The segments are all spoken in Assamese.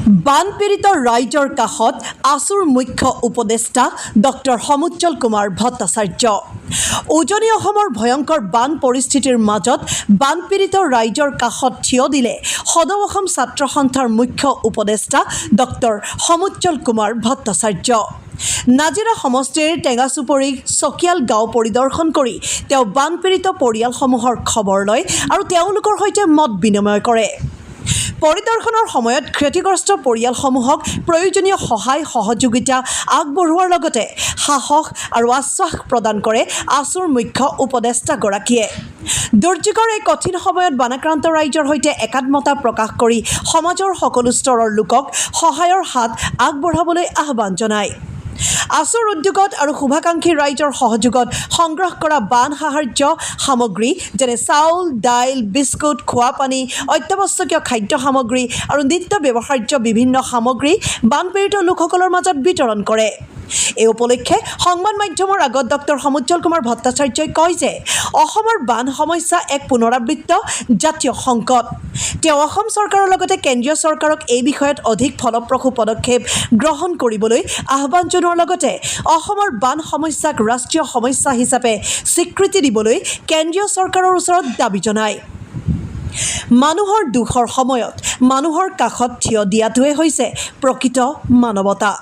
বানপীড়িত ৰাইজৰ কাষত আছুৰ মুখ্য উপদেষ্টা ডক্টৰ সমুজ্জ্বল কুমাৰ ভট্টাচাৰ্য। উজনি অসমৰ ভয়ংকৰ বান পৰিস্থিতিৰ মাজত বানপীড়িত ৰাইজৰ কাষত থিয় দিলে সদৌ অসম ছাত্ৰ সন্থাৰ মুখ্য উপদেষ্টা ডক্টৰ সমুজ্জ্বল কুমাৰ ভট্টাচাৰ্য। নাজিৰা সমষ্টিৰ টেঙাচুপৰি চকিয়াল গাঁও পৰিদৰ্শন কৰি তেওঁ বানপীড়িত পৰিয়ালসমূহৰ খবৰ লয় আৰু তেওঁলোকৰ সৈতে মত বিনিময় কৰে। পৰিদৰ্শনৰ সময়ত ক্ষতিগ্ৰস্ত পৰিয়ালসমূহক প্ৰয়োজনীয় সহায় সহযোগিতা আগবঢ়োৱাৰ লগতে সাহস আৰু আশ্বাস প্ৰদান কৰে আছুৰ মুখ্য উপদেষ্টাগৰাকীয়ে। দুৰ্যোগৰ এই কঠিন সময়ত বানাক্ৰান্ত ৰাইজৰ সৈতে একাত্মতা প্ৰকাশ কৰি সমাজৰ সকলো স্তৰৰ লোকক সহায়ৰ হাত আগবঢ়াবলৈ আহ্বান জনায়। আছুৰ উদ্যোগত আৰু শুভাকাংক্ষী ৰাইজৰ সহযোগত সংগ্ৰহ কৰা বান সাহায্য সামগ্ৰী যেনে চাউল, দাইল, বিস্কুট, খোৱা পানী, অত্যাৱশ্যকীয় খাদ্য সামগ্ৰী আৰু নিত্য ব্যৱহাৰ্য বিভিন্ন সামগ্ৰী বানপীড়িত লোকসকলৰ মাজত বিতৰণ কৰে। এই উপলক্ষে সংবাদ মাধ্যমৰ আগত ডক্টৰ সমুজ্জ্বল কুমাৰ ভট্টাচাৰ্যই কয় যে অসমৰ বান সমস্যা এক পুনৰাবৃত্ত জাতীয় সংকট। তেওঁ অসম চৰকাৰৰ লগতে কেন্দ্ৰীয় চৰকাৰক এই বিষয়ত অধিক ফলপ্ৰসূ পদক্ষেপ গ্ৰহণ কৰিবলৈ আহ্বান জনোৱাৰ লগতে অসমৰ বান সমস্যাক ৰাষ্ট্ৰীয় সমস্যা হিচাপে স্বীকৃতি দিবলৈ কেন্দ্ৰীয় চৰকাৰৰ ওচৰত দাবী জনায়। মানুহৰ দুখৰ সময়ত মানুহৰ কাষত থিয় দিয়াটোৱে হৈছে প্ৰকৃত মানৱতা।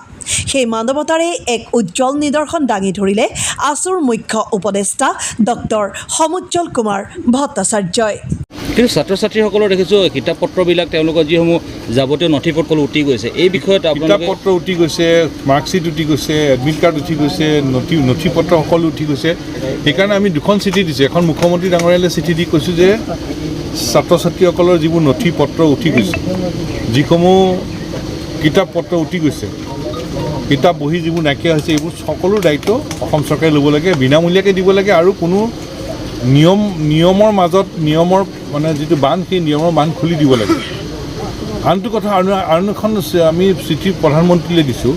সেই মানৱতাৰে এক উজ্জ্বল নিদৰ্শন দাঙি ধৰিলে আছুৰ মুখ্য উপদেষ্টা ডক্টৰ সমুজ্জ্বল কুমাৰ ভট্টাচাৰ্যই। কিন্তু ছাত্ৰ ছাত্ৰীসকলৰ দেখিছোঁ কিতাপ পত্ৰবিলাক তেওঁলোকৰ যিসমূহ যাৱতীয় নথি পত্ৰ উটি গৈছে, এই বিষয়ত কিতাপ পত্ৰ উটি গৈছে, মাৰ্কশ্বিট উটি গৈছে, এডমিট কাৰ্ড উঠি গৈছে, নথি পত্ৰ সকলো উঠি গৈছে। সেইকাৰণে আমি দুখন চিঠি দিছোঁ। এখন মুখ্যমন্ত্ৰী ডাঙৰীয়ালৈ চিঠি দি কৈছোঁ যে ছাত্ৰ ছাত্ৰীসকলৰ যিবোৰ নথি পত্ৰ উঠি গৈছে, যিসমূহ কিতাপ পত্ৰ উটি গৈছে, কিতাপ বহি যিবোৰ নাইকিয়া হৈছে, এইবোৰ সকলো দায়িত্ব অসম চৰকাৰে ল'ব লাগে, বিনামূলীয়াকৈ দিব লাগে আৰু কোনো নিয়মৰ মাজত নিয়মৰ মানে যিটো বান্ধ, সেই নিয়মৰ বান্ধ খুলি দিব লাগে। আনটো কথা আন এখন আমি চিঠি প্ৰধানমন্ত্ৰীলৈ দিছোঁ।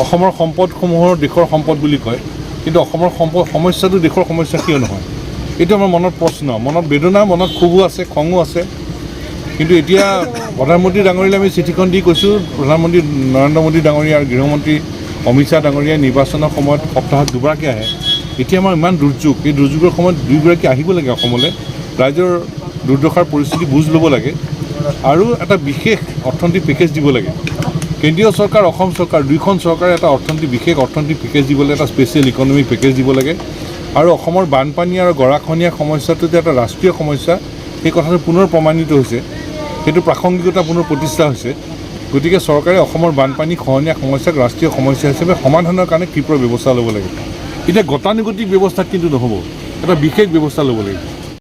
অসমৰ সম্পদসমূহৰ দেশৰ সম্পদ বুলি কয়, কিন্তু অসমৰ সমস্যাটো দেশৰ সমস্যা কিয় নহয়? এইটো আমাৰ মনত প্ৰশ্ন, মনত বেদনা, মনত ক্ষোভো আছে, খঙো আছে। কিন্তু এতিয়া প্ৰধানমন্ত্ৰী ডাঙৰীয়ালৈ আমি চিঠিখন দি কৈছোঁ, প্ৰধানমন্ত্ৰী নৰেন্দ্ৰ মোদী ডাঙৰীয়া আৰু গৃহমন্ত্ৰী অমিত শ্বাহ ডাঙৰীয়াই নিৰ্বাচনৰ সময়ত সপ্তাহত দুবাৰকৈ আহে। এতিয়া আমাৰ ইমান দুৰ্যোগ, এই দুৰ্যোগৰ সময়ত দুয়োগৰাকী আহিব লাগে অসমলৈ, ৰাইজৰ দুৰ্দশাৰ পৰিস্থিতি বুজ ল'ব লাগে আৰু এটা বিশেষ অৰ্থনৈতিক পেকেজ দিব লাগে। কেন্দ্ৰীয় চৰকাৰ, অসম চৰকাৰ, দুয়োখন চৰকাৰে এটা বিশেষ অৰ্থনৈতিক পেকেজ দিব লাগে, এটা স্পেচিয়েল ইকনমিক পেকেজ দিব লাগে। আৰু অসমৰ বানপানী আৰু গৰাখহনীয়া সমস্যাটো যে এটা ৰাষ্ট্ৰীয় সমস্যা, সেই কথাটো পুনৰ প্ৰমাণিত হৈছে, সেইটো প্ৰাসংগিকতা পুনৰ প্ৰতিষ্ঠা হৈছে। গতিকে চৰকাৰে অসমৰ বানপানী খহনীয়া সমস্যাক ৰাষ্ট্ৰীয় সমস্যা হিচাপে সমাধানৰ কাৰণে ক্ষীপ্ৰ ব্যৱস্থা ল'ব লাগে। এতিয়া গতানুগতিক ব্যৱস্থাত কিন্তু নহ'ব, এটা বিশেষ ব্যৱস্থা ল'ব লাগিব।